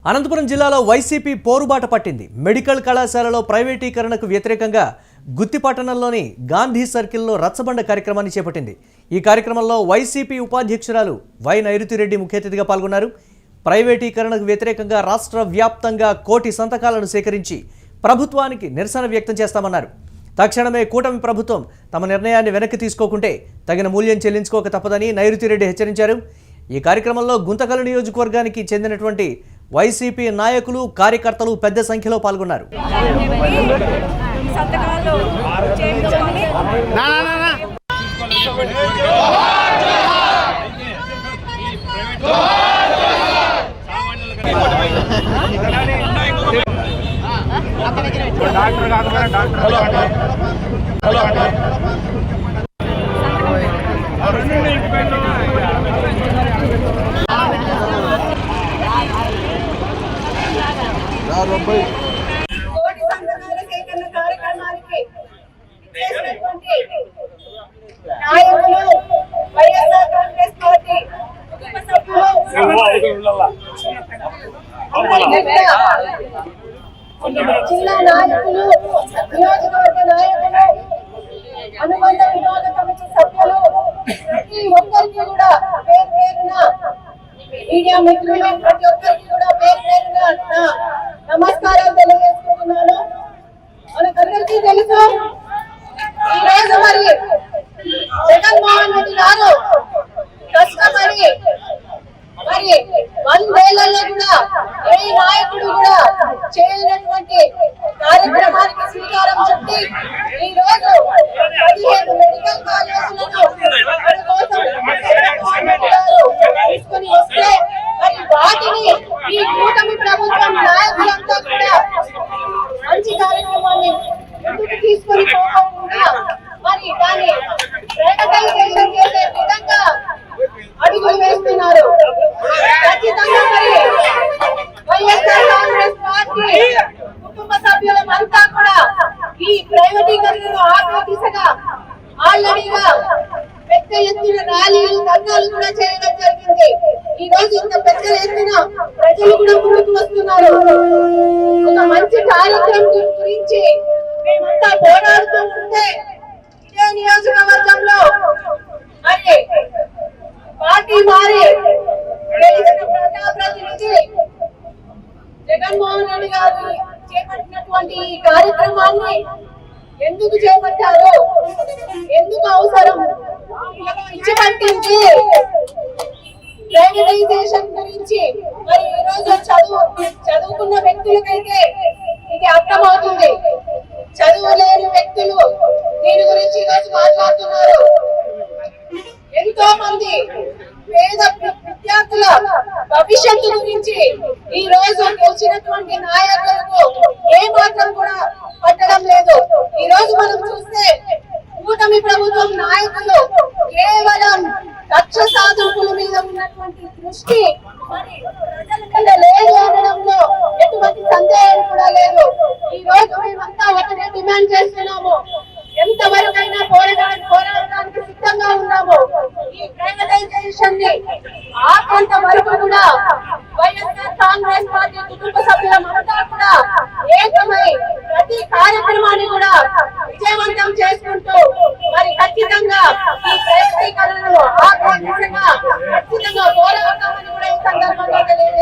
అనంతపురం జిల్లాలో వైసీపీ పోరుబాట పట్టింది. మెడికల్ కళాశాలలో ప్రైవేటీకరణకు వ్యతిరేకంగా గుత్తి పట్టణంలోని గాంధీ సర్కిల్లో రచ్చబండ కార్యక్రమాన్ని చేపట్టింది. ఈ కార్యక్రమంలో వైసీపీ ఉపాధ్యక్షురాలు వై నైరుతిరెడ్డి ముఖ్య అతిథిగా పాల్గొన్నారు. ప్రైవేటీకరణకు వ్యతిరేకంగా రాష్ట్ర వ్యాప్తంగా 1 కోటి సంతకాలను సేకరించి ప్రభుత్వానికి నిరసన వ్యక్తం చేస్తామన్నారు. తక్షణమే కూటమి ప్రభుత్వం తమ నిర్ణయాన్ని వెనక్కి తీసుకోకుంటే తగిన మూల్యం చెల్లించుకోక తప్పదని నైరుతిరెడ్డి హెచ్చరించారు. ఈ కార్యక్రమంలో గుంతకల్ నియోజకవర్గానికి చెందినటువంటి వైసీపీ నాయకులు కార్యకర్తలు పెద్ద సంఖ్యలో పాల్గొన్నారు. కోటి సంతకాల సేకరణ కార్యక్రమానికి చేసినటువంటి నాయకులు వైఎస్ఆర్ కాంగ్రెస్ పార్టీ కుటుంబ సభ్యులు జిల్లా నాయకులు నియోజకవర్గ నాయకులు అనుబంధ వినోద కమిటీ సభ్యులు ప్రతి ఒక్కరికి కూడా పేరు పేరున మీడియా మిత్రులు ప్రతి ఒక్కరికి కూడా పేరు పేరున నమస్కారాలు తెలియజేస్తున్నాను. మనకందరికీ తెలుసు ఈ రోజు మరి జగన్మోహన్ రెడ్డి గారు కష్టపడి మరి 100 ఏళ్లలో కూడా ఏ నాయకుడు కూడా చేయనటువంటి కార్యక్రమానికి శ్రీకారం చుట్టి ఈ రోజు 15 మెడికల్ కాలేజీలను మన కోసం తీసుకొని వస్తే మరి వాటిని ఈ కూటమి ప్రభుత్వం నాయకులంతా కూడా మంచి కార్యక్రమాన్ని ముందుకు తీసుకొని పోకుండా మరి దాన్ని ప్రైవేటైజేషన్ చేసే విధంగా అడుగులు వేస్తున్నారు. ఖచ్చితంగా మరి వైఎస్ఆర్ కాంగ్రెస్ పార్టీ కుటుంబ సభ్యులమంతా కూడా ఈ ప్రైవేటీకరణను ఆపే దిశగా ఆల్రెడీగా పెద్ద ఎత్తున ర్యాలీలు ధర్నాలు కూడా చేయడం జరిగింది. ఈ రోజు ఇంత పెద్ద ఎత్తున ప్రజలు కూడా ముందుకు వస్తున్నారు. ఒక మంచి కార్యక్రమం గురించి మేమంతా పోరాడుతూ ఉంటే ఇదే నియోజకవర్గంలో మరి పార్టీ మారి గెలిచిన ప్రజాప్రతినిధి జగన్మోహన్ రెడ్డి గారు చేపట్టినటువంటి ఈ కార్యక్రమాన్ని ఎందుకు చేపట్టారు, ఎందుకు అవసరం, ఇచ్చి పట్టింది ప్రైవేటైజేషన్ గురించి మరి ఈ రోజు చదువుకున్న వ్యక్తులకైతే ఇది అర్థమవుతుంది. చదువు లేని వ్యక్తులు దీని గురించి ఈరోజు మాట్లాడుతున్నారు. ఎంతో మంది పేద విద్యార్థుల భవిష్యత్తు గురించి ఈ రోజు గెలిచినటువంటి నాయకులకు ఏ మాత్రం కూడా పట్టడం లేదు. ఈ రోజు మనం చూస్తే కూటమి ప్రభుత్వం నాయకులు కేవలం లక్ష్య సాధకుల మీద ఉన్నటువంటి దృష్టి మరి ప్రజల లేదు అనడంలో ఎటువంటి సందేహం కూడా లేదు. ఈ రోజు మేమంతా ఒకటే డిమాండ్ చేస్తున్నాము. ఎంతవరకైనా పోరాడడానికి సిద్ధంగా ఉన్నాము. ఈ ప్రైవేటైజేషన్ ని ఆపేంత వరకు కూడా వైఎస్ఆర్ కాంగ్రెస్ పార్టీ కుటుంబ సభ్యులమంతా కూడా ఏకమై ప్రతి కార్యక్రమాన్ని కూడా విజయవంతం చేసుకుంటూ మరి ఖచ్చితంగా ఈ ప్రైవేటీకరణను ఆపే దిశగా ఖచ్చితంగా పోరాడతామని కూడా ఈ సందర్భంగా తెలియజేస్తున్నాను.